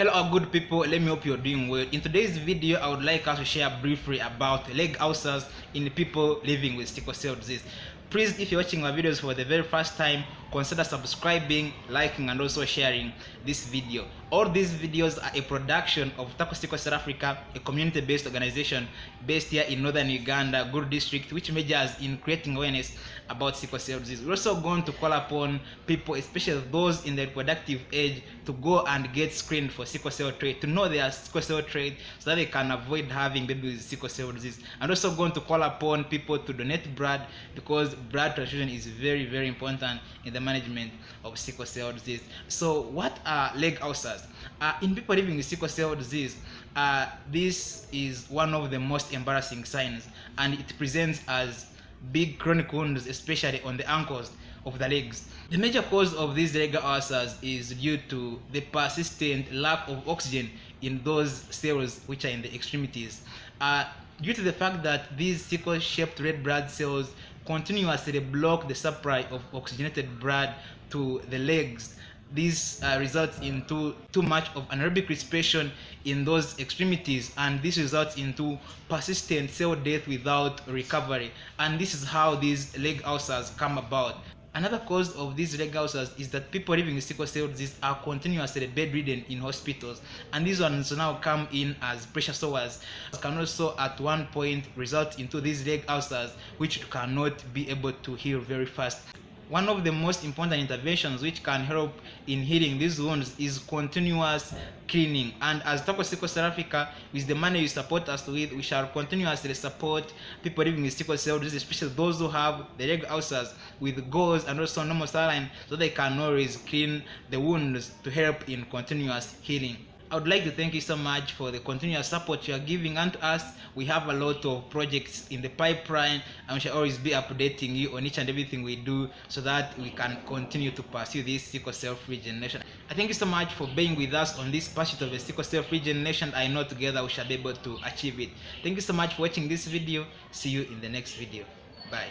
Hello good people, let me hope you're doing well. In today's video, I would like us to share briefly about leg ulcers in people living with sickle cell disease. Please, if you're watching my videos for the very first time, consider subscribing, liking, and also sharing this video. All these videos are a production of Sickle Cell Africa, a community-based organization based here in Northern Uganda, GULU district, which majors in creating awareness about sickle cell disease. We're also going to call upon people, especially those in the reproductive age, to go and get screened for sickle cell trait, to know their sickle cell trait so that they can avoid having babies with sickle cell disease. And also going to call upon people to donate blood, because blood transfusion is very, very important in the management of sickle cell disease. So what are leg ulcers? In people living with sickle cell disease, this is one of the most embarrassing signs, and it presents as big chronic wounds, especially on the ankles of the legs. The major cause of these leg ulcers is due to the persistent lack of oxygen in those cells which are in the extremities. Due to the fact that these sickle-shaped red blood cells continuously block the supply of oxygenated blood to the legs, this results into too much of anaerobic respiration in those extremities, and this results into persistent cell death without recovery. And this is how these leg ulcers come about. Another cause of these leg ulcers is that people living with sickle cell disease are continuously bedridden in hospitals, and these ones now come in as pressure sores, can also at one point result into these leg ulcers which cannot be able to heal very fast. One of the most important interventions which can help in healing these wounds is continuous cleaning. And as Sickle Cell Africa, with the money you support us with, we shall continuously support people living with sickle cell disease, especially those who have the leg ulcers, with gauze and also normal saline, so they can always clean the wounds to help in continuous healing. I would like to thank you so much for the continuous support you are giving unto us. We have a lot of projects in the pipeline, and we shall always be updating you on each and everything we do so that we can continue to pursue this sickle cell free generation. I thank you so much for being with us on this pursuit of a sickle cell free generation. I know together we shall be able to achieve it. Thank you so much for watching this video. See you in the next video. Bye.